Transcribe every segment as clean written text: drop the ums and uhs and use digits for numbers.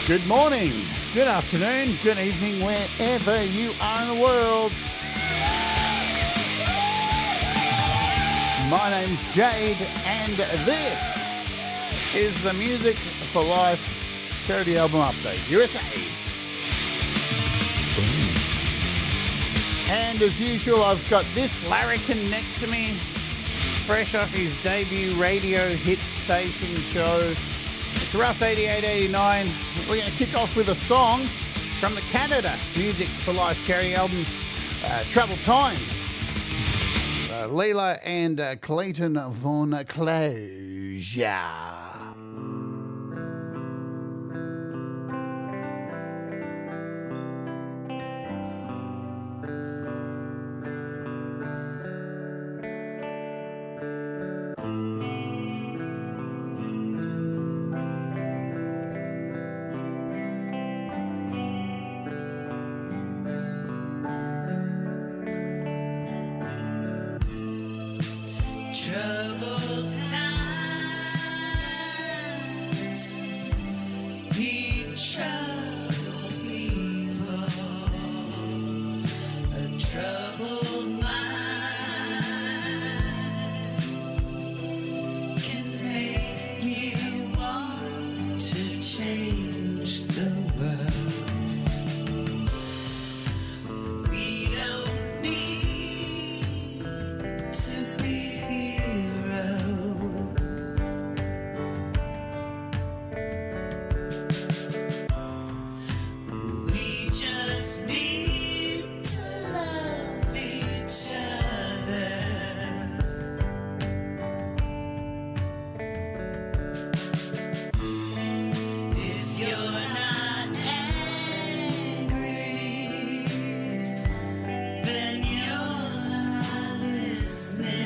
Good morning, good afternoon, good evening, wherever you are in the world. My name's Jade, and this is the Music for Life Charity Album Update, U.S.A. And as usual, I've got this larrikin next to me, fresh off his debut radio hit station show. It's Russ8889. We're going to kick off with a song from the Canada Music for Life charity album, Troubled Times. Leila and Clayton Von Closure. Troubled times need troubled people. A troubled mind can make you want to change the world. We don't need to be heroes. We just need to love each other. If you're not angry, then you're not listening.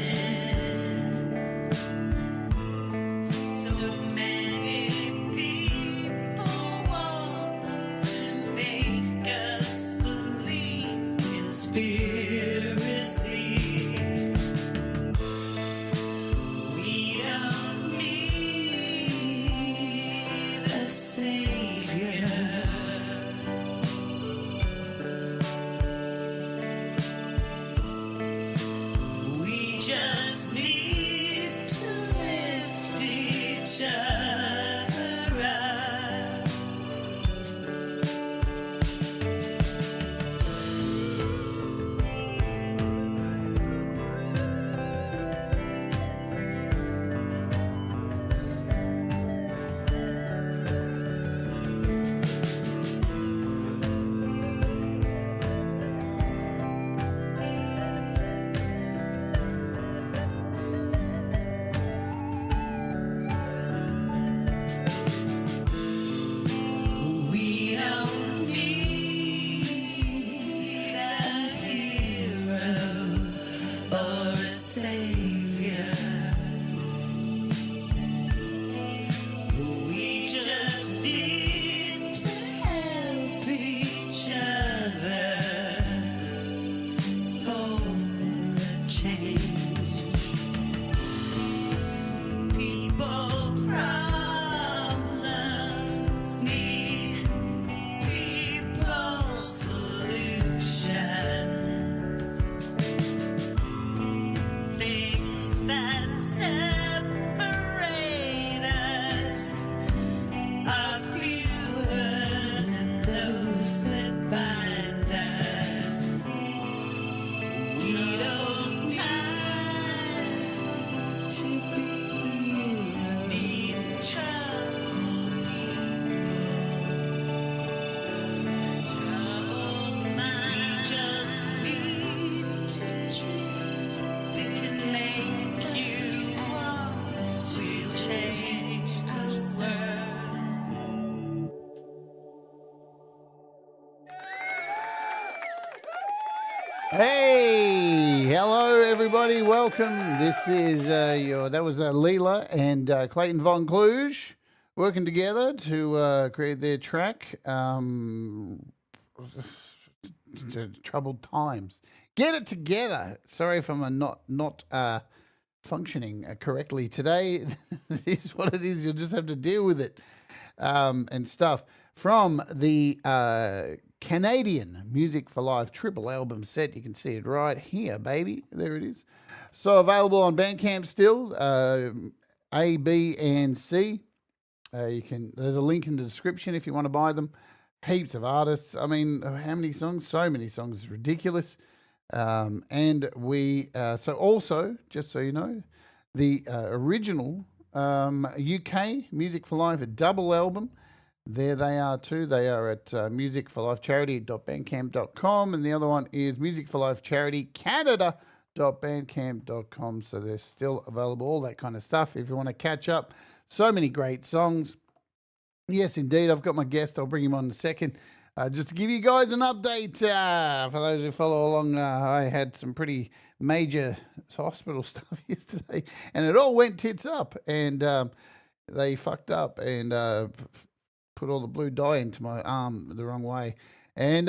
So many people want to make us believe conspiracies. We don't need a savior. We just need to lift each other up. We don't need a hero or a savior. We just need to help each other for a change. People problems need people solutions. Things that separate us are fewer than those that bind us. We don't time to be heroes. Need troubled people. Troubled minds. We just need to dream that can make you want to change the world. Hey, hello everybody, welcome. This is that was Leila and Clayton Von Cluj working together to create their track, Troubled Times. Get it together. Sorry if I'm not functioning correctly today. It is what it is. You'll just have to deal with it and stuff. from the Canadian Music for Life triple album set. You can see it right here, baby. There it is. So available on Bandcamp still, A, B, and C. There's a link in the description if you want to buy them. Heaps of artists. I mean, how many songs? So many songs. It's ridiculous. And so also, just so you know, the original UK Music for Life double album, there they are too. They are at musicforlifecharity.bandcamp.com, and the other one is musicforlifecharitycanada.bandcamp.com. So they're still available, all that kind of stuff if you want to catch up. So many great songs. Yes, indeed. I've got my guest. I'll bring him on in a second. Just to give you guys an update, for those who follow along, I had some pretty major hospital stuff yesterday, and it all went tits up, and they fucked up and put all the blue dye into my arm the wrong way. And,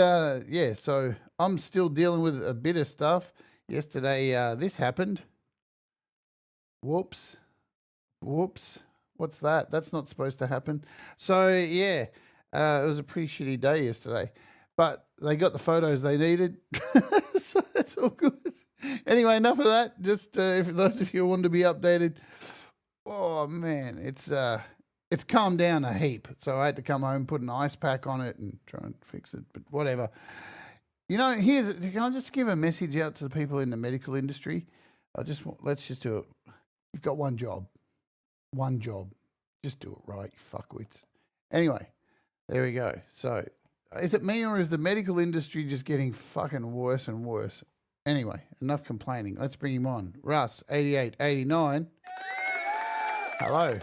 so I'm still dealing with a bit of stuff. Yesterday, this happened. Whoops. What's that? That's not supposed to happen. So, it was a pretty shitty day yesterday. But they got the photos they needed, so that's all good. Anyway, enough of that. Just for those of you who want to be updated, oh, man, it's calmed down a heap. So I had to come home, put an ice pack on it and try and fix it, but whatever. You know, can I just give a message out to the people in the medical industry? Let's just do it. You've got one job. Just do it right, you fuckwits. Anyway, there we go. So, is it me or is the medical industry just getting fucking worse and worse? Anyway, enough complaining. Let's bring him on. Russ8889. Hello.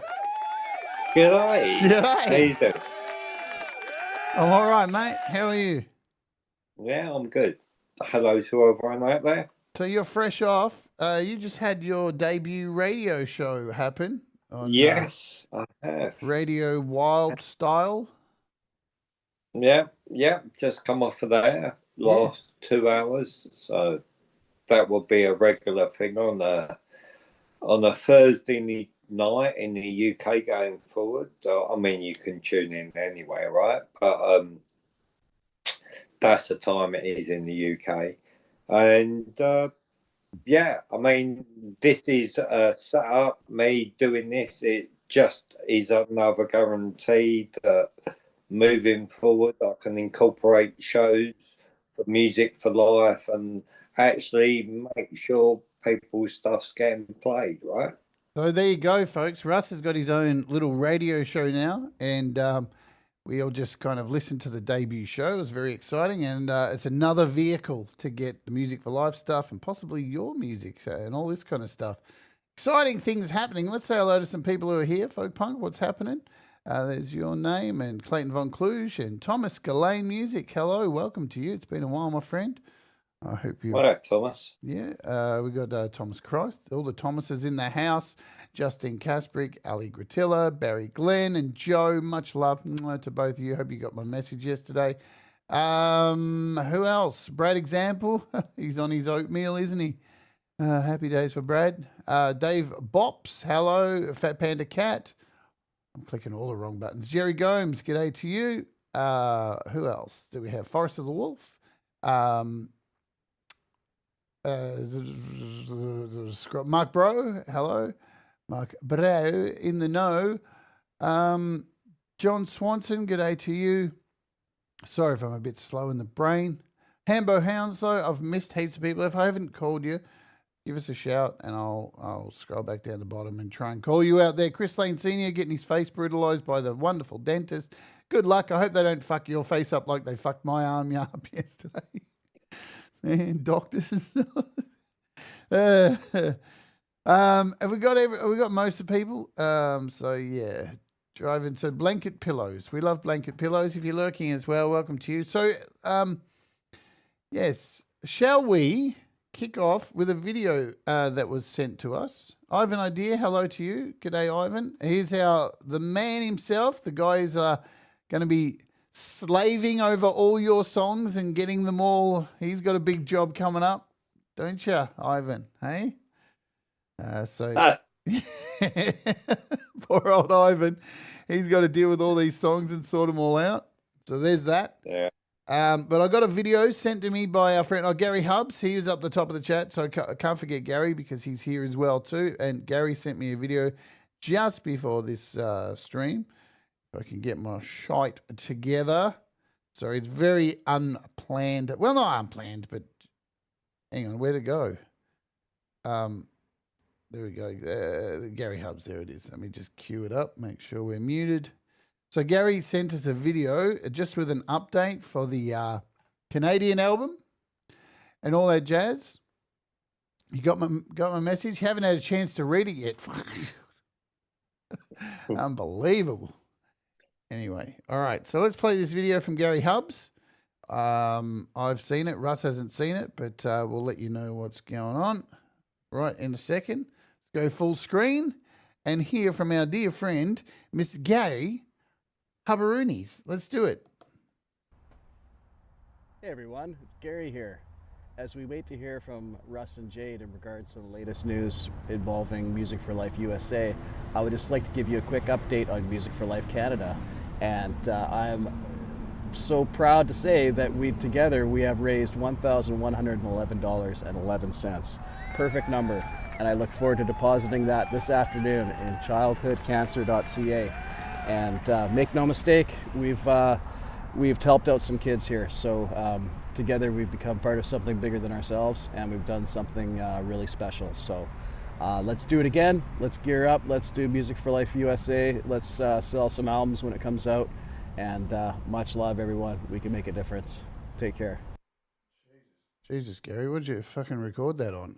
G'day. How you doing? I'm all right, mate. How are you? Yeah, I'm good. Hello to everyone out there. So you're fresh off. You just had your debut radio show happen. Yes, I have. Radio Wild Style. Yeah, just come off of there last 2 hours. So that will be a regular thing on a Thursday night in the UK going forward. I mean, you can tune in anyway, right? But that's the time it is in the UK. And I mean, this is a setup. Me doing this, it just is another guarantee that moving forward, I can incorporate shows for Music for Life and actually make sure people's stuff's getting played, right? So there you go, folks. Russ has got his own little radio show now, and we all just kind of listened to the debut show. It was very exciting, and it's another vehicle to get the Music for Life stuff and possibly your music and all this kind of stuff. Exciting things happening. Let's say hello to some people who are here. Folk Punk, what's happening? There's your name, and Clayton Von Kluge and Thomas Gillane Music. Hello, welcome to you. It's been a while, my friend. I hope you. Hello, Thomas. Yeah, we got Thomas Christ, all the Thomases in the house. Justine Kasprick, Ali Gratilla, Barry Glenn, and Joe. Much love to both of you. Hope you got my message yesterday. Who else? Brad Example. He's on his oatmeal, isn't he? Happy days for Brad. Dave Bops. Hello, Fat Panda Cat. I'm clicking all the wrong buttons. Jerry Gomes. G'day to you. Who else do we have? Forest of the Wolf. Mark Bro, hello. Mark Bro in the know. John Swanson, g'day to you. Sorry if I'm a bit slow in the brain. Hambo Hounslow, I've missed heaps of people. If I haven't called you, give us a shout and I'll scroll back down the bottom and try and call you out there. Chris Lane Sr. getting his face brutalised by the wonderful dentist. Good luck. I hope they don't fuck your face up like they fucked my arm up yesterday. Man, doctors. Have we got most of the people? So yeah, driving. So blanket pillows. We love blanket pillows. If you're lurking as well, welcome to you. So yes, shall we kick off with a video that was sent to us? Ivan Idea, hello to you. G'day, Ivan. Here's the man himself. The guy is going to be slaving over all your songs and getting them all. He's got a big job coming up, don't you, Ivan? Hey? Poor old Ivan. He's got to deal with all these songs and sort them all out. So there's that. Yeah. But I got a video sent to me by our friend Gary Hubbs. He was up the top of the chat, so I can't forget Gary because he's here as well too. And Gary sent me a video just before this stream. If I can get my shite together. Sorry, it's very unplanned. Well, not unplanned, but hang on, where to go? There we go. Gary Hubbs, there it is. Let me just cue it up, make sure we're muted. So Gary sent us a video just with an update for the Canadian album and all that jazz. You got my message? Haven't had a chance to read it yet. Unbelievable. Anyway, all right. So let's play this video from Gary Hubbs. I've seen it. Russ hasn't seen it, but we'll let you know what's going on right in a second. Let's go full screen and hear from our dear friend, Mr. Gary Hubbaroonies. Let's do it. Hey everyone, it's Gary here. As we wait to hear from Russ and Jade in regards to the latest news involving Music for Life USA, I would just like to give you a quick update on Music for Life Canada. And I'm so proud to say that we have raised $1,111.11. Perfect number. And I look forward to depositing that this afternoon in childhoodcancer.ca. And make no mistake, we've helped out some kids here. So together we've become part of something bigger than ourselves, and we've done something really special. So let's do it again. Let's gear up. Let's do Music for Life USA. Let's sell some albums when it comes out. And much love, everyone. We can make a difference. Take care. Jesus, Gary, what did you fucking record that on?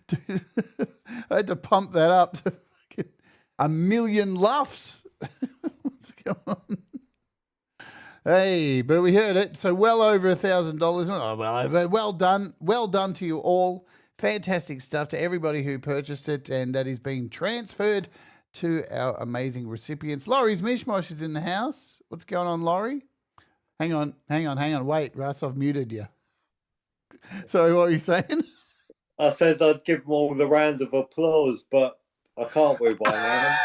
Dude, I had to pump that up to fucking 1 million laughs. What's going on? Hey, but we heard it. So well over $1,000. Oh, well done. Well done to you all. Fantastic stuff to everybody who purchased it, and that is being transferred to our amazing recipients. Laurie's Mishmosh is in the house. What's going on, Laurie? Hang on. Wait, Russ, I've muted you. Sorry, what were you saying? I said I'd give them all the round of applause, but I can't with my hand.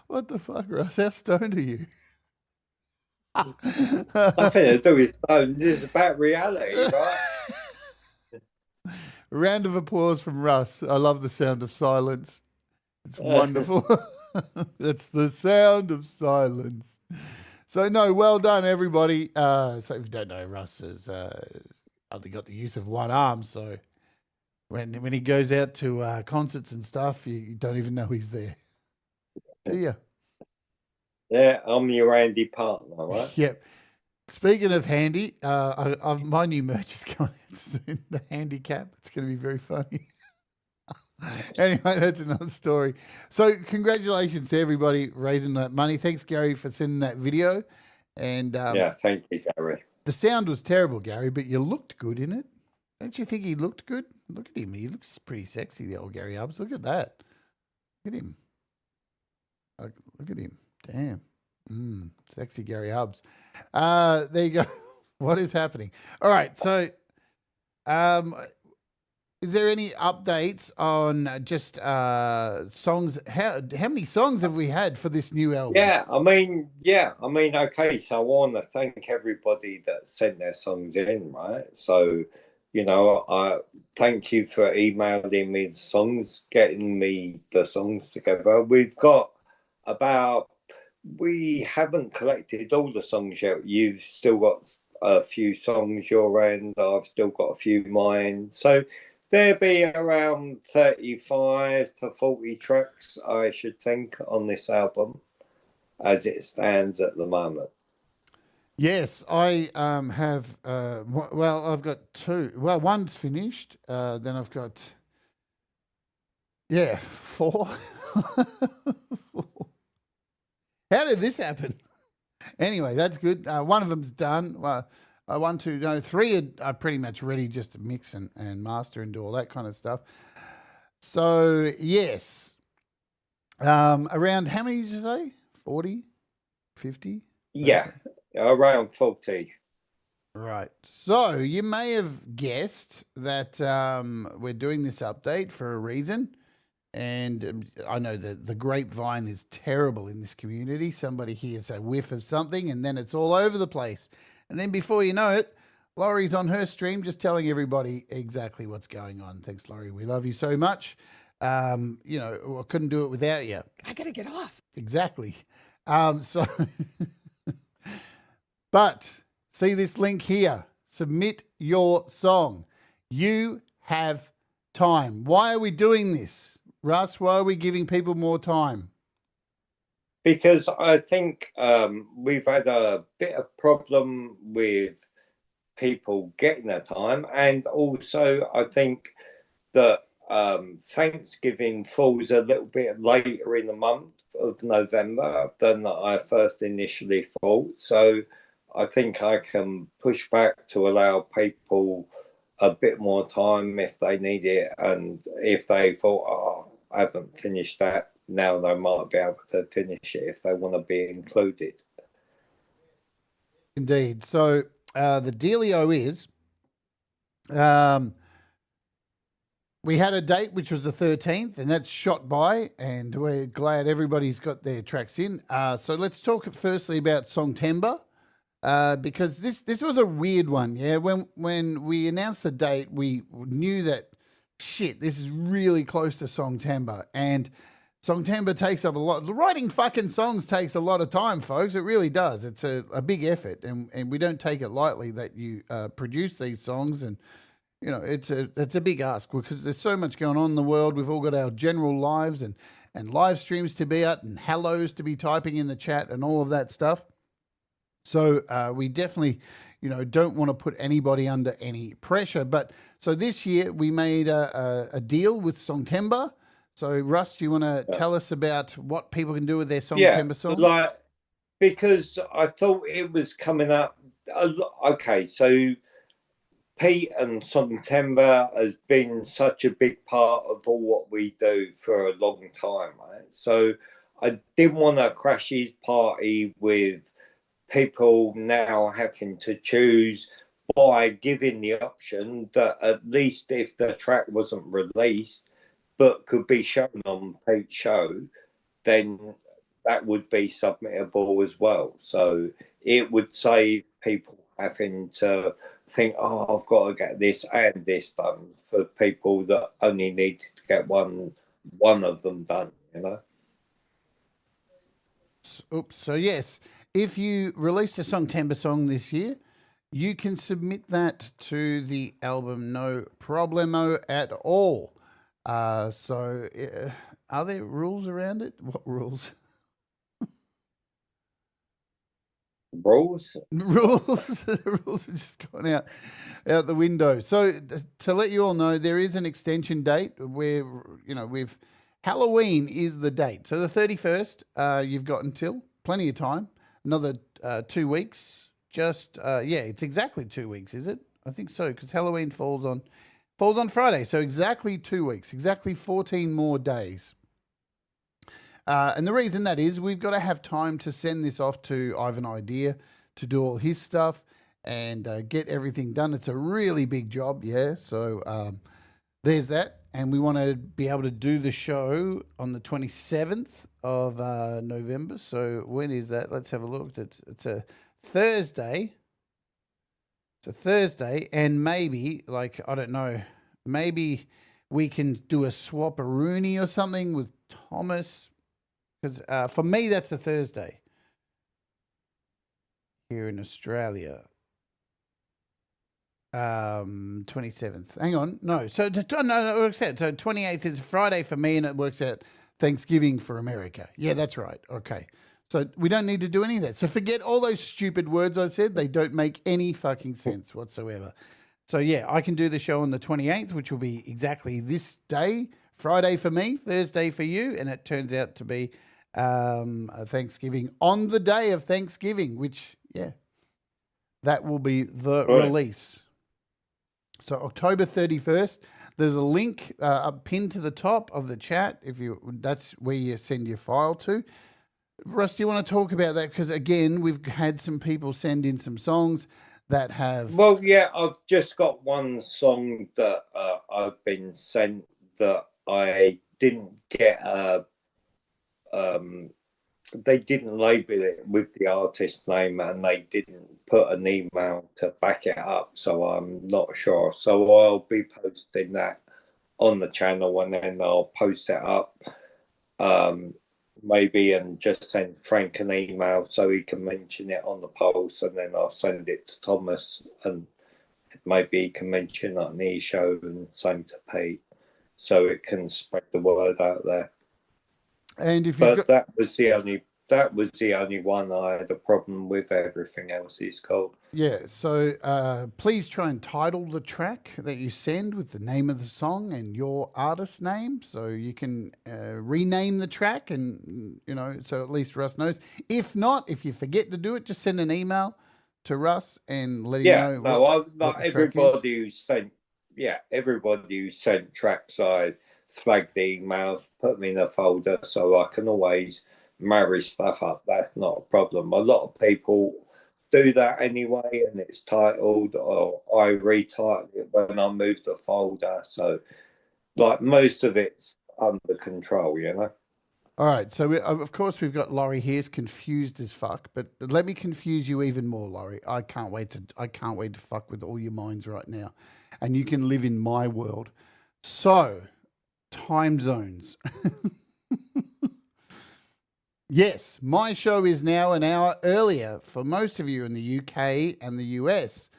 What the fuck, Russ? How stoned are you? Nothing to do with phone. This is about reality, right? A round of applause from Russ. I love the sound of silence. It's wonderful. It's the sound of silence. So, no, well done, everybody. So, if you don't know, Russ has only got the use of one arm. So, when he goes out to concerts and stuff, you don't even know he's there. Do you? Yeah, I'm your handy partner, right? Yep. Speaking of handy, my new merch is coming out soon. The handicap. It's going to be very funny. Anyway, that's another story. So congratulations to everybody raising that money. Thanks, Gary, for sending that video. And yeah, thank you, Gary. The sound was terrible, Gary, but you looked good in it. Don't you think he looked good? Look at him. He looks pretty sexy, the old Gary Hubbs. Look at that. Look at him. Look at him. Damn. Sexy Gary Hubbs. There you go. What is happening? All right. So, is there any updates on just songs? How many songs have we had for this new album? Yeah, I mean, okay, so I want to thank everybody that sent their songs in, right? So, I thank you for emailing me the songs, getting me the songs together. We haven't collected all the songs yet. You've still got a few songs your end. I've still got a few mine. So there'll be around 35 to 40 tracks, I should think, on this album as it stands at the moment. Yes, I have. I've got two. Well, one's finished. Then I've got, 4. How did this happen? Anyway, that's good. One of them's done. 3 are pretty much ready just to mix and master and do all that kind of stuff. So, yes. Around how many did you say? 40? 50? Yeah, around 40. Right. So you may have guessed that we're doing this update for a reason. And I know that the grapevine is terrible in this community. Somebody hears a whiff of something and then it's all over the place. And then before you know it, Laurie's on her stream just telling everybody exactly what's going on. Thanks, Laurie. We love you so much. You know, I couldn't do it without you. I got to get off. Exactly. But see this link here. Submit your song. You have time. Why are we doing this? Russ, why are we giving people more time? Because I think we've had a bit of problem with people getting their time, and also I think that Thanksgiving falls a little bit later in the month of November than I first initially thought. So I think I can push back to allow people a bit more time if they need it, and if they thought, oh, I haven't finished that, now they might be able to finish it if they want to be included. Indeed. So the dealio is we had a date which was the 13th, and that's shot by, and we're glad everybody's got their tracks in. So let's talk firstly about Songtember. Because this was a weird one, yeah. When we announced the date, we knew that shit, this is really close to Songtember, and Songtember takes up a lot. Writing fucking songs takes a lot of time, folks. It really does. It's a big effort, and we don't take it lightly that you produce these songs, and you know it's a big ask because there's so much going on in the world. We've all got our general lives and live streams to be at, and hellos to be typing in the chat, and all of that stuff. So we definitely, you know, don't want to put anybody under any pressure. But so this year we made a deal with Songtember. So Russ, do you want to tell us about what people can do with their Songtember song? Like, because I thought it was coming up. Okay, so Pete and Songtember has been such a big part of all what we do for a long time, right? So I didn't want to crash his party with people now having to choose by giving the option that at least if the track wasn't released but could be shown on Pete's show, then that would be submittable as well. So it would save people having to think, oh, I've got to get this and this done, for people that only need to get one of them done, you know? Oops. So yes, if you release a Songtember song this year, you can submit that to the album, no problemo at all. So are there rules around it? What rules? Rules? Rules. The rules have just gone out the window. So to let you all know, there is an extension date where, you know, Halloween is the date. So the 31st, you've got until plenty of time. Another 2 weeks. It's exactly 2 weeks, is it? I think so, because Halloween falls on Friday. So exactly 2 weeks, exactly 14 more days. And the reason that is, we've got to have time to send this off to Ivan Idea to do all his stuff and get everything done. It's a really big job, yeah. So there's that. And we want to be able to do the show on the 27th of November. So when is that? Let's have a look. It's a Thursday. It's a Thursday. And maybe, like, I don't know, maybe we can do a swap-a-rooney or something with Thomas. Because for me, that's a Thursday here in Australia. 27th. Hang on. No. So it works out. So 28th is Friday for me, and it works out Thanksgiving for America. Yeah, that's right. Okay. So we don't need to do any of that. So forget all those stupid words I said. They don't make any fucking sense whatsoever. So yeah, I can do the show on the 28th, which will be exactly this day. Friday for me, Thursday for you, and it turns out to be Thanksgiving on the day of Thanksgiving, which, yeah, that will be the release. So October 31st, there's a link pinned to the top of the chat. That's where you send your file to. Russ, do you want to talk about that? Because again, we've had some people send in some songs that have. Well, yeah, I've just got one song that I've been sent that I didn't get. They didn't label it with the artist name, and they didn't put an email to back it up, so I'm not sure. So I'll be posting that on the channel, and then I'll post it up, maybe, and just send Frank an email so he can mention it on the post, and then I'll send it to Thomas, and maybe he can mention it on his show, and same to Pete, so it can spread the word out there. And if but that was the only one I had a problem with. Everything else is cool. Yeah, so please try and title the track that you send with the name of the song and your artist name, so you can rename the track, and so at least Russ knows. If not, if you forget to do it, just send an email to Russ and let him know. What the everybody who sent, everybody who sent tracks, I flagged the emails, put me in a folder, so I can always marry stuff up. That's not a problem. A lot of people do that anyway, and it's titled, or I retitle it when I move the folder. So, like, most of it's under control, All right, so of course we've got Laurie here, is confused as fuck. But let me confuse you even more, Laurie. I can't wait to fuck with all your minds right now, and you can live in my world. So, time zones. Yes, my show is now an hour earlier for most of you in the UK and the US.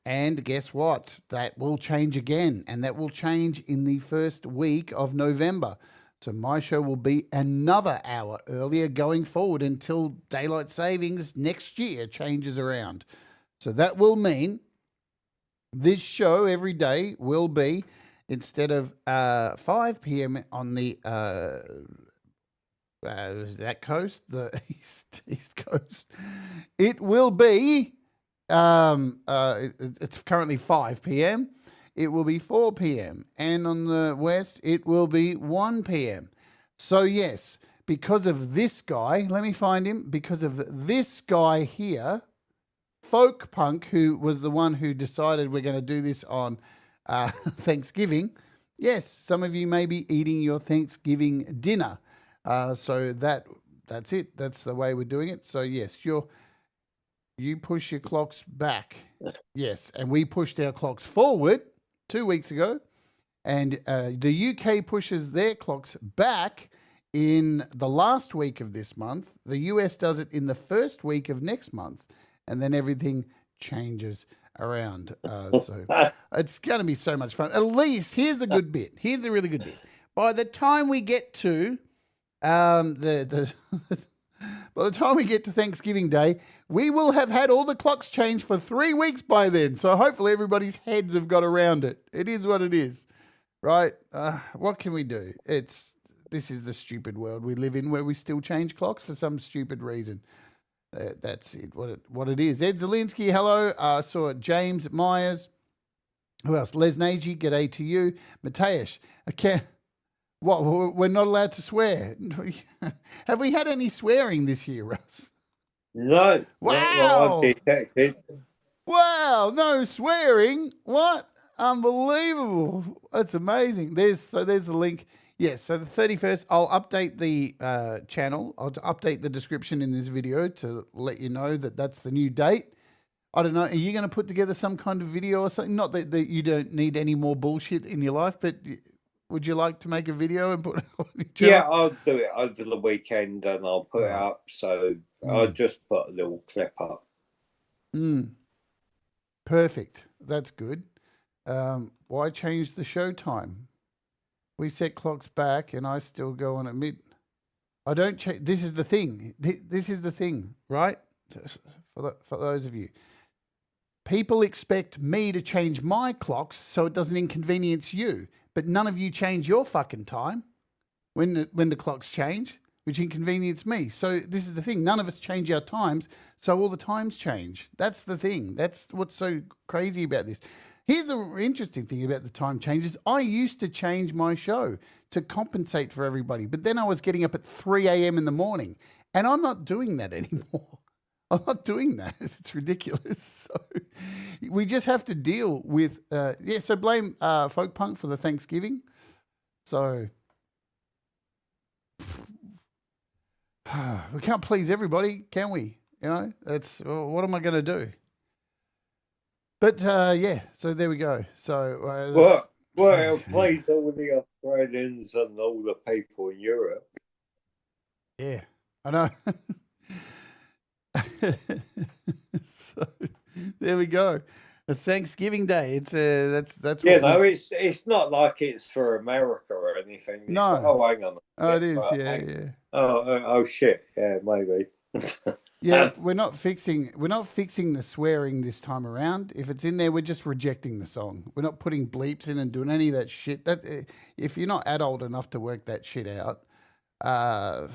And guess what? That will change again, and that will change in the first week of November. So my show will be another hour earlier going forward until daylight savings next year changes around. So that will mean this show every day will be, instead of 5 p.m. on the that coast, the east coast, it will be, it's currently 5 p.m. It will be 4 p.m. And on the west, it will be 1 p.m. So yes, because of this guy, let me find him, because of this guy here, Folk Punk, who was the one who decided we're going to do this on Thanksgiving. Yes, some of you may be eating your Thanksgiving dinner. So that's it. That's the way we're doing it. So yes, you push your clocks back. Yes, and we pushed our clocks forward 2 weeks ago, and the UK pushes their clocks back in the last week of this month. The US does it in the first week of next month, and then everything changes around. So it's going to be so much fun. At least here's the good bit. Here's the really good bit. By the time we get to by the time we get to Thanksgiving Day, we will have had all the clocks changed for 3 weeks by then. So hopefully everybody's heads have got around it. It is what it is, right? What can we do? This is the stupid world we live in, where we still change clocks for some stupid reason. That's it. What it is. Ed Zielinski, hello. I saw James Myers. Who else? Les Nagy, g'day to you. Mateus, what? We're not allowed to swear. Have we had any swearing this year, Russ? No. Wow. I've detected. Wow, no swearing. What? Unbelievable. That's amazing. There's the link. Yes, so the 31st, I'll update the channel. I'll update the description in this video to let you know that that's the new date. I don't know. Are you going to put together some kind of video or something? Not that you don't need any more bullshit in your life, but would you like to make a video and put it on your channel? Yeah, I'll do it over the weekend, and I'll put it up. So I'll just put a little clip up. Perfect. That's good. Why change the show time? We set clocks back, and I still go on at mid. I don't change. This is the thing. This is the thing, right? For those of you, people expect me to change my clocks so it doesn't inconvenience you. But none of you change your fucking time when the clocks change, which inconvenience me. So this is the thing. None of us change our times, so all the times change. That's the thing. That's what's so crazy about this. Here's the interesting thing about the time changes. I used to change my show to compensate for everybody, but then I was getting up at 3 a.m. in the morning, and I'm not doing that anymore. I'm not doing that. It's ridiculous. So we just have to deal with, so blame folk punk for the Thanksgiving. So we can't please everybody, can we? You know, what am I going to do? But so there we go. So well, please all the Australians and all the people in Europe. Yeah, I know. So there we go. It's Thanksgiving Day. It's that's Yeah, what it's not like it's for America or anything. It's No. hang on. Oh, it is. Yeah. Oh shit. Yeah, maybe. Yeah, we're not fixing the swearing this time around. If it's in there, we're just rejecting the song. We're not putting bleeps in and doing any of that shit. That if you're not adult enough to work that shit out, I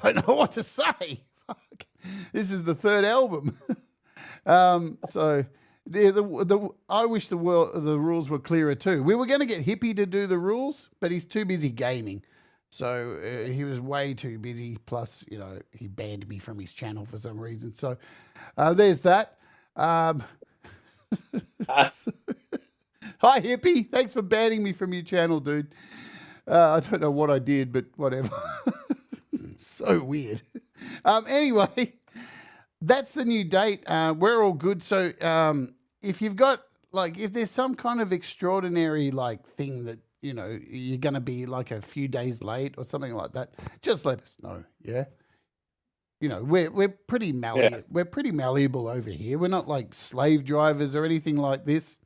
don't know what to say. Fuck. This is the third album. So I wish the rules were clearer too. We were going to get Hippie to do the rules, but he's too busy gaming. So he was way too busy. Plus, you know, he banned me from his channel for some reason. So there's that. Hi, Hippie. Thanks for banning me from your channel, dude. I don't know what I did, but whatever. So weird. Anyway, that's the new date. We're all good. So if you've got, if there's some kind of extraordinary, thing that, you know, you're going to be a few days late or something like that, just let us know, yeah? You know, we're pretty malleable. Yeah. We're pretty malleable over here. We're not like slave drivers or anything like this.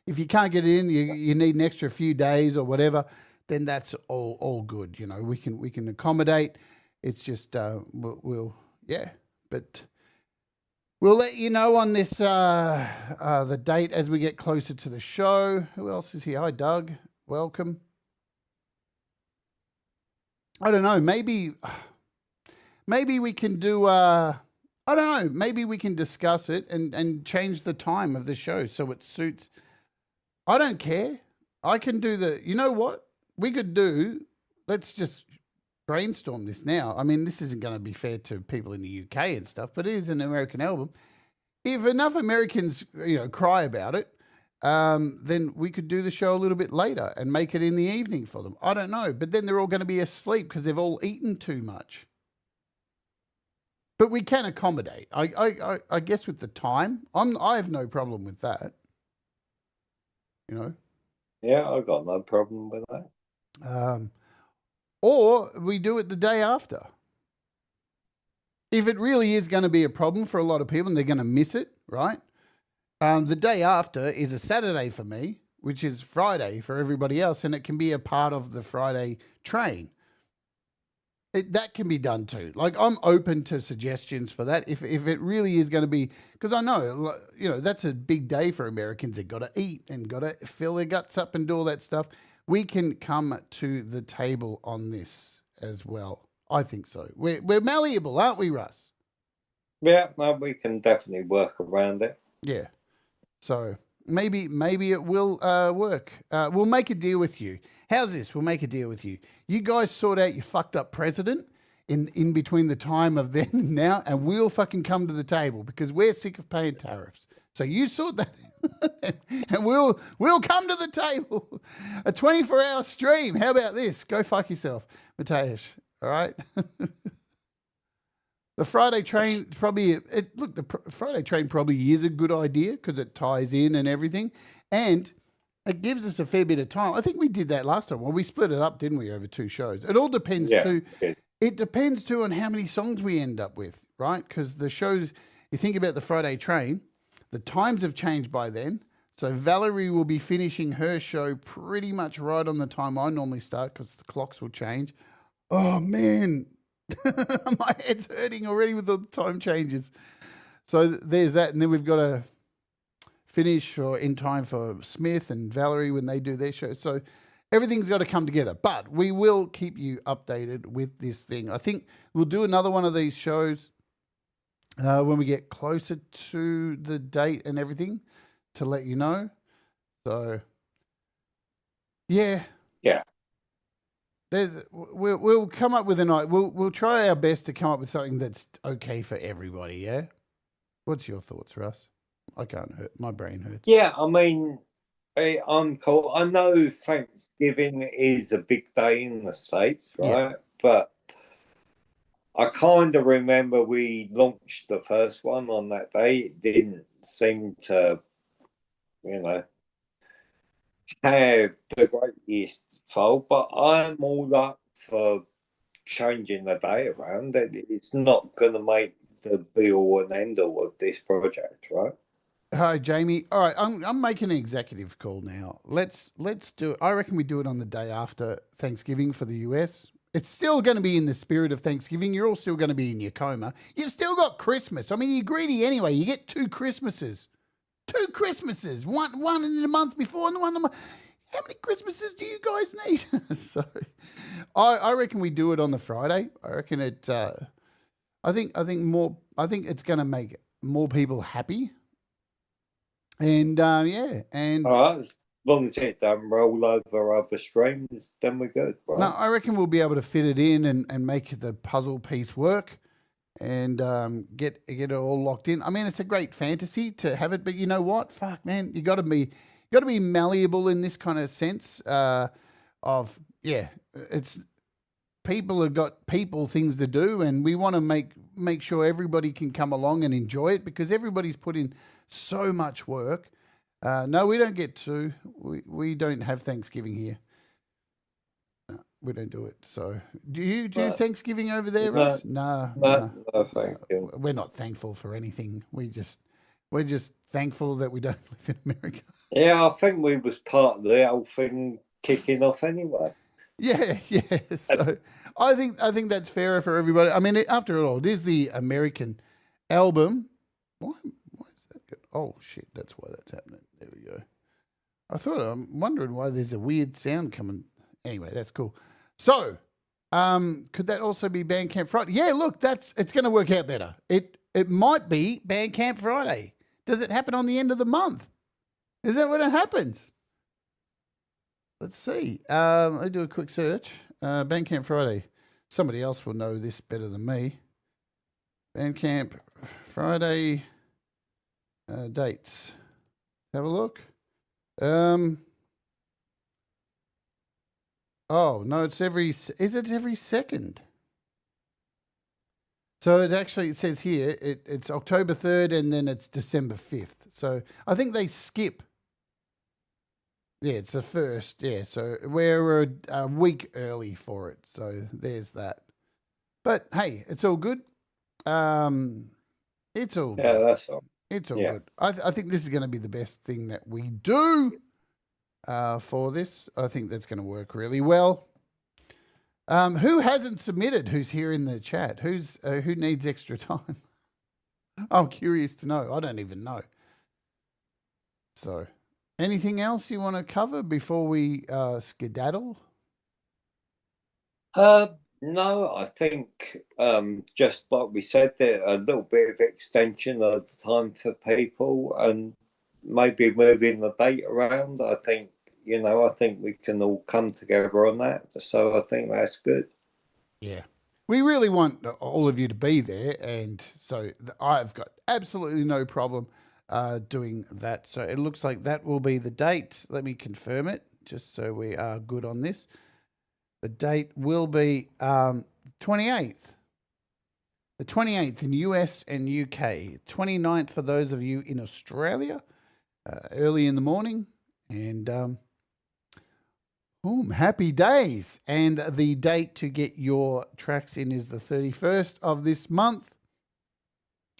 If you can't get in, you need an extra few days or whatever, then that's all good. You know, we can accommodate. It's just but we'll let you know on this the date as we get closer to the show. Who else is here? Hi, Doug. Welcome. I don't know. Maybe we can do. I don't know. Maybe we can discuss it and change the time of the show so it suits. I don't care. I can do you know what? We could do, let's just brainstorm this now. I mean, this isn't going to be fair to people in the UK and stuff, but it is an American album. If enough Americans, you know, cry about it, then we could do the show a little bit later and make it in the evening for them. I don't know. But then they're all going to be asleep because they've all eaten too much. But we can accommodate. I guess with the time, I have no problem with that. You know? Yeah, I've got no problem with that. Or we do it the day after. If it really is going to be a problem for a lot of people and they're going to miss it, right? The day after is a Saturday for me, which is Friday for everybody else, and it can be a part of the Friday train. That can be done too. I'm open to suggestions for that. If it really is going to be, because I know, you know, that's a big day for Americans. They've got to eat and got to fill their guts up and do all that stuff. We can come to the table on this as well. I think so. We're malleable, aren't we, Russ? Yeah, no, we can definitely work around it. Yeah. So maybe it will work. We'll make a deal with you. How's this? We'll make a deal with you. You guys sort out your fucked up president in between the time of then and now, and we'll fucking come to the table because we're sick of paying tariffs. So you sort that and we'll come to the table. A 24-hour stream. How about this? Go fuck yourself, Mateusz. All right? The Friday train probably, the Friday train probably is a good idea because it ties in and everything. And it gives us a fair bit of time. I think we did that last time. Well, we split it up, didn't we, over 2 shows? It all depends too. It depends too on how many songs we end up with, right? Because the shows, you think about the Friday train, the times have changed by then. So Valerie will be finishing her show pretty much right on the time I normally start because the clocks will change. Oh, man. My head's hurting already with all the time changes. So there's that. And then we've got to finish in time for Smith and Valerie when they do their show. So everything's got to come together. But we will keep you updated with this thing. I think we'll do another one of these shows when we get closer to the date and everything to let you know. So, yeah. Yeah. We'll come up with a night. We'll try our best to come up with something that's okay for everybody. Yeah. What's your thoughts, Russ? I can't hurt. My brain hurts. Yeah, I mean, I'm cool. I know Thanksgiving is a big day in the States, right? But I kind of remember we launched the first one on that day. It didn't seem to, have the greatest fall, but I'm all up for changing the day around. It's not going to make the be all and end all of this project, right? Hi, Jamie. All right, I'm making an executive call now. Let's do it. I reckon we do it on the day after Thanksgiving for the US. It's still going to be in the spirit of Thanksgiving. You're all still going to be in your coma. You've still got Christmas. I mean, you're greedy anyway. You get 2 Christmases. 2 Christmases. One in the month before and one in the month. How many Christmases do you guys need? So, I reckon we do it on the Friday. I reckon it. I think it's going to make more people happy. And and all right, as long as it don't roll over other streams, then we're good. Right? No, I reckon we'll be able to fit it in and make the puzzle piece work, and get it all locked in. I mean, it's a great fantasy to have it, but you know what? Fuck, man, you got to be malleable in this kind of sense. It's people have got things to do, and we want to make sure everybody can come along and enjoy it because everybody's put in so much work. No, we don't get to. We don't have Thanksgiving here. No, we don't do it. So, do you do Thanksgiving over there, Russ? No, thank you. We're not thankful for anything. We're just thankful that we don't live in America. Yeah, I think we was part of the whole thing kicking off anyway. Yeah. So I think that's fairer for everybody. I mean, after all, it is the American album. Why is that good? Oh shit, that's why that's happening. There we go. I'm wondering why there's a weird sound coming. Anyway, that's cool. So, could that also be Bandcamp Friday? Yeah, look, it's going to work out better. It might be Bandcamp Friday. Does it happen on the end of the month? Is that when it happens? Let's see. Let me do a quick search. Bandcamp Friday. Somebody else will know this better than me. Bandcamp Friday dates. Have a look. Oh no, is it every second? So it says here it's October 3rd and then it's December 5th. So I think they skip. Yeah, it's the first. Yeah, so we're a week early for it. So there's that. But hey, it's all good. It's all good. Yeah, that's all. It's all good. I think this is going to be the best thing that we do for this. I think that's going to work really well. Who hasn't submitted? Who's here in the chat? Who needs extra time? I'm curious to know. I don't even know. So, anything else you want to cover before we skedaddle? No, I think just like we said, there a little bit of extension of the time for people and maybe moving the date around. I think we can all come together on that. So I think that's good. Yeah. We really want all of you to be there. And so I've got absolutely no problem doing that. So it looks like that will be the date. Let me confirm it just so we are good on this. The date will be 28th. The 28th in US and UK. 29th for those of you in Australia, early in the morning. And happy days. And the date to get your tracks in is the 31st of this month.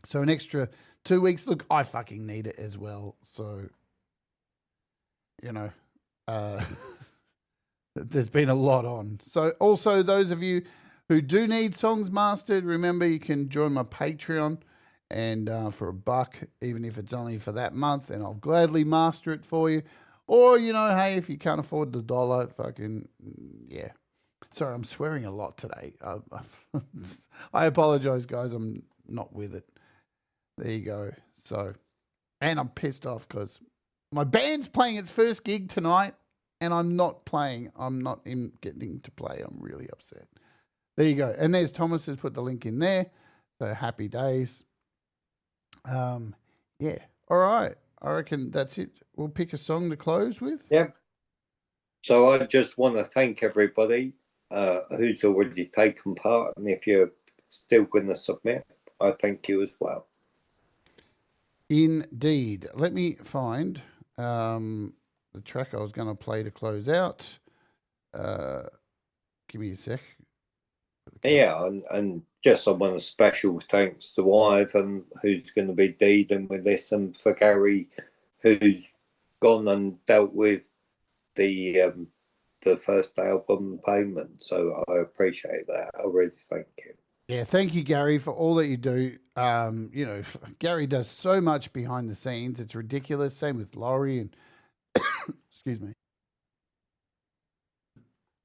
So an extra 2 weeks. Look, I fucking need it as well. So, there's been a lot on. So also those of you who do need songs mastered, remember you can join my Patreon and for $1, even if it's only for that month, and I'll gladly master it for you. Or, hey, if you can't afford the dollar, fucking, yeah. Sorry, I'm swearing a lot today. I apologize, guys. I'm not with it. There you go. So, and I'm pissed off because my band's playing its first gig tonight. and I'm not playing. I'm not in getting to play. I'm really upset. There you go. And there's Thomas has put the link in there. So happy days. Yeah. All right. I reckon that's it. We'll pick a song to close with. Yeah. So I just want to thank everybody who's already taken part, and if you're still going to submit, I thank you as well. Indeed. Let me find the track I was going to play to close out. Give me a sec. Yeah, and just I want a special thanks to Ivan, who's going to be dealing with this, and for Gary, who's gone and dealt with the first album payment. So I appreciate that. I really thank you. Yeah, thank you, Gary, for all that you do. You know, Gary does so much behind the scenes. It's ridiculous. Same with Laurie and excuse me.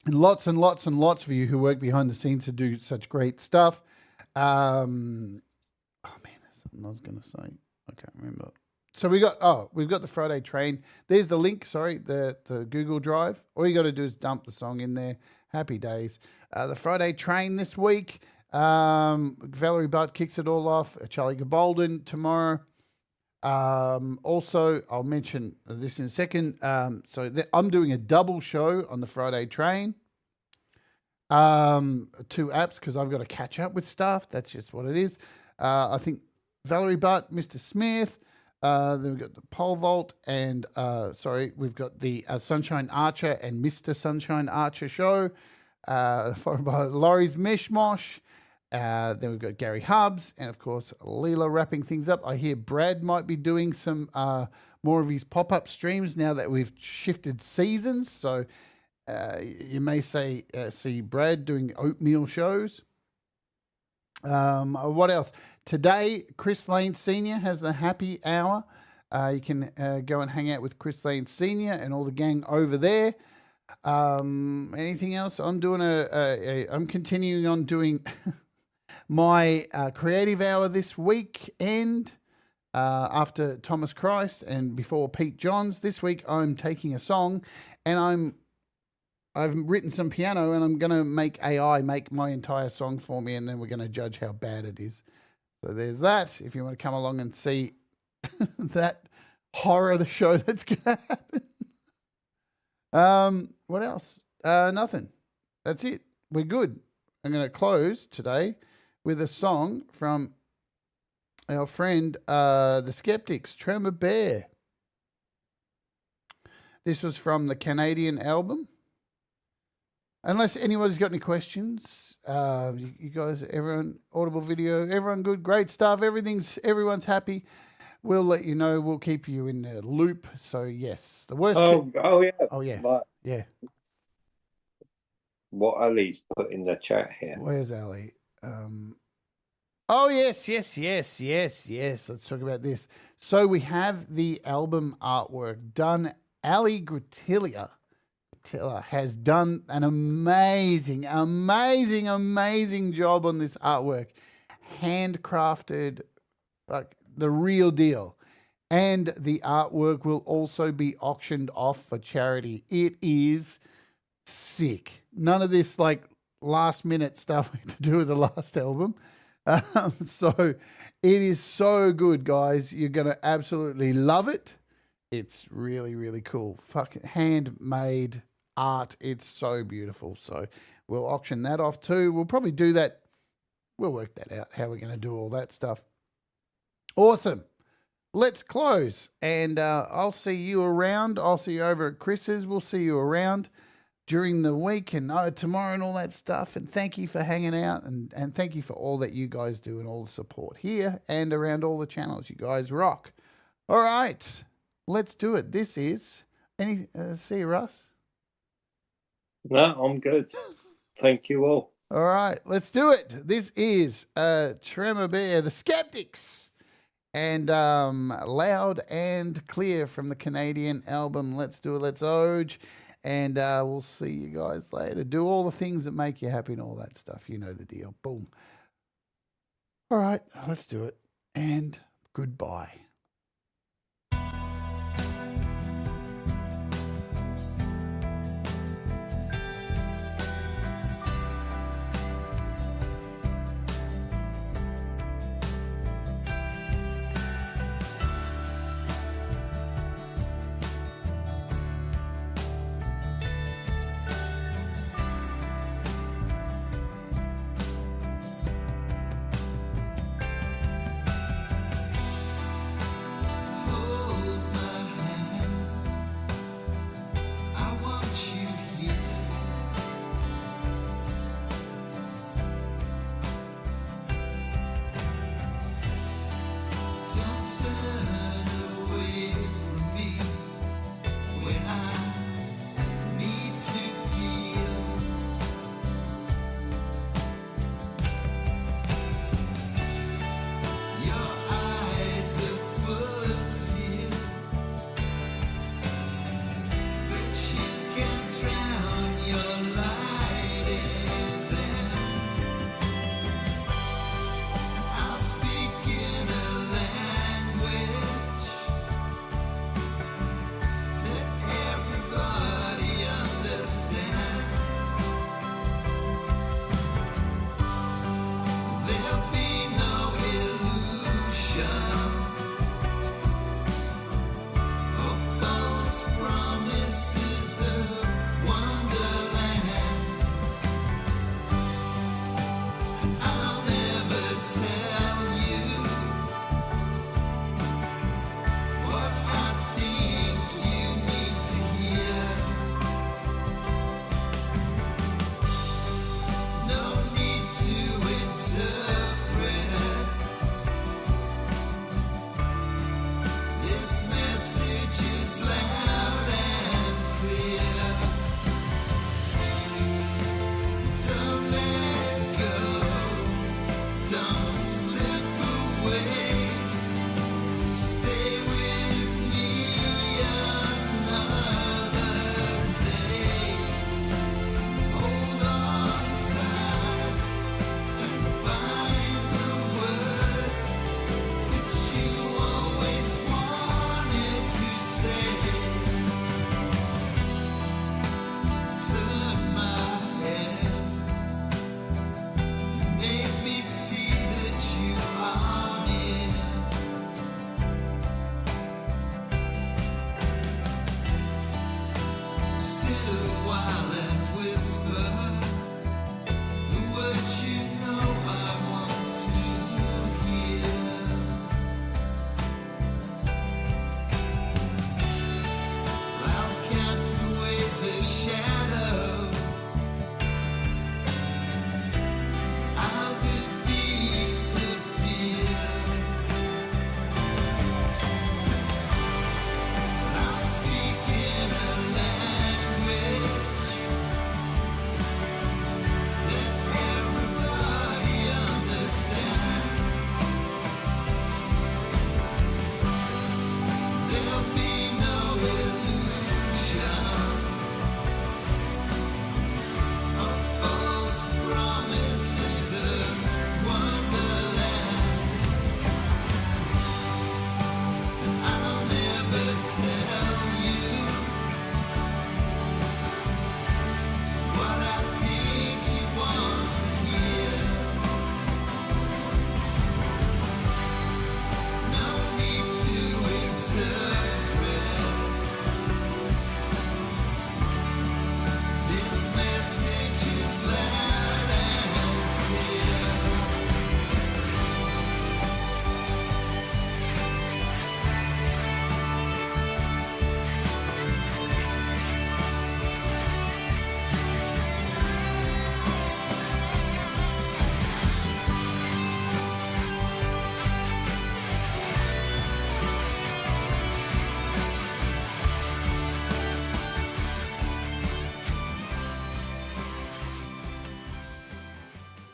And lots and lots and lots of you who work behind the scenes to do such great stuff. Oh man, there's something I was going to say. I can't remember. So we've got the Friday train. There's the link. Sorry, the Google Drive. All you got to do is dump the song in there. Happy days. The Friday train this week. Valerie Butt kicks it all off. Charlie Gabolden tomorrow. Also, I'll mention this in a second. I'm doing a double show on the Friday train. 2 apps because I've got to catch up with stuff. That's just what it is. I think Valerie Butt, Mr. Smith. Then we've got the Pole Vault and we've got the Sunshine Archer and Mr. Sunshine Archer show. Followed by Laurie's Mishmosh. Then we've got Gary Hubbs and, of course, Leela wrapping things up. I hear Brad might be doing some more of his pop-up streams now that we've shifted seasons. So you may see Brad doing oatmeal shows. What else? Today, Chris Lane Sr. has the happy hour. You can go and hang out with Chris Lane Sr. and all the gang over there. Anything else? I'm doing I'm continuing on doing my creative hour this weekend after Thomas Christ and before Pete Johns. This week I'm taking a song and I've written some piano and I'm going to make AI make my entire song for me, and then we're going to judge how bad it is. So there's that. If you want to come along and see that horror of the show that's going to happen. What else? Nothing. That's it. We're good. I'm going to close today with a song from our friend, The Skeptics, Tremor Bear. This was from the Canadian album. Unless anybody's got any questions, you guys, everyone, Audible Video, everyone good, great stuff. Everyone's happy. We'll let you know. We'll keep you in the loop. So yes, the worst. Yeah. What Ali's put in the chat here. Where's Ali? Oh yes. Let's talk about this. So we have the album artwork done. Ali Gratilia has done an amazing job on this artwork. Handcrafted, like the real deal. And the artwork will also be auctioned off for charity. It is sick. None of this like last minute stuff to do with the last album. So it is so good, guys. You're going to absolutely love it. It's really, really cool. Fucking handmade art. It's so beautiful. So we'll auction that off too. We'll probably do that. We'll work that out, how we're going to do all that stuff. Awesome. Let's close. And I'll see you around. I'll see you over at Chris's. We'll see you around during the week and tomorrow and all that stuff. And thank you for hanging out. And thank you for all that you guys do and all the support here and around all the channels. You guys rock. All right. Let's do it. This is... see you, Russ? No, I'm good. Thank you all. All right, let's do it. This is Tremor Bear, The Skeptics, and Loud and Clear from the Canadian album Let's Do It, Let's Oge, and we'll see you guys later. Do all the things that make you happy and all that stuff. You know the deal. Boom. All right, let's do it, and goodbye.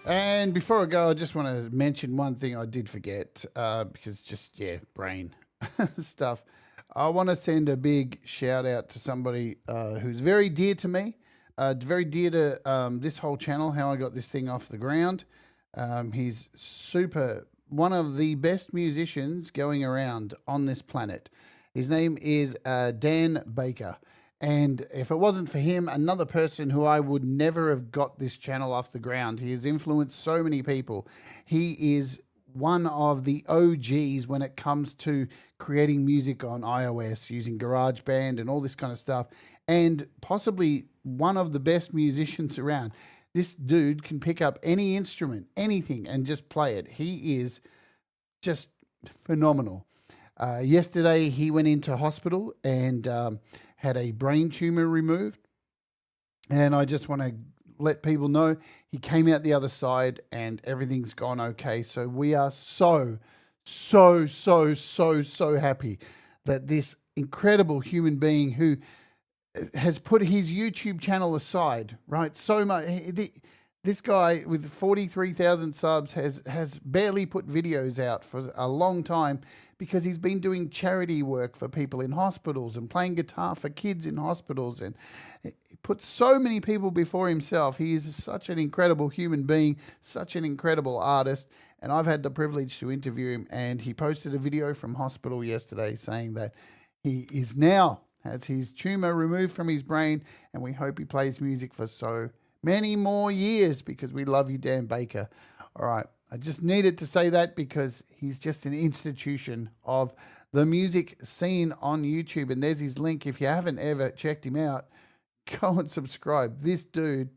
And before I go, I just want to mention one thing I did forget because brain stuff. I want to send a big shout out to somebody who's very dear to me, very dear to this whole channel, how I got this thing off the ground. He's one of the best musicians going around on this planet. His name is Dan Baker. And if it wasn't for him, another person who I would never have got this channel off the ground. He has influenced so many people. He is one of the OGs when it comes to creating music on iOS, using GarageBand and all this kind of stuff, and possibly one of the best musicians around. This dude can pick up any instrument, anything, and just play it. He is just phenomenal. Yesterday, he went into hospital and had a brain tumor removed. And I just want to let people know he came out the other side and everything's gone okay. So we are so happy that this incredible human being who has put his YouTube channel aside, right? So much. This guy with 43,000 subs has barely put videos out for a long time because he's been doing charity work for people in hospitals and playing guitar for kids in hospitals, and he puts so many people before himself. He is such an incredible human being, such an incredible artist, and I've had the privilege to interview him, and he posted a video from hospital yesterday saying that he is now has his tumor removed from his brain, and we hope he plays music for so many more years because we love you, Dan Baker. All right. I just needed to say that because he's just an institution of the music scene on YouTube. And there's his link. If you haven't ever checked him out, go and subscribe. This dude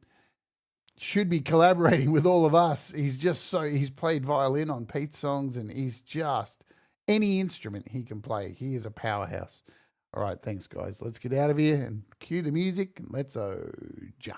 should be collaborating with all of us. He's played violin on Pete's songs, and he's just any instrument he can play. He is a powerhouse. All right. Thanks, guys. Let's get out of here and cue the music and let's ja.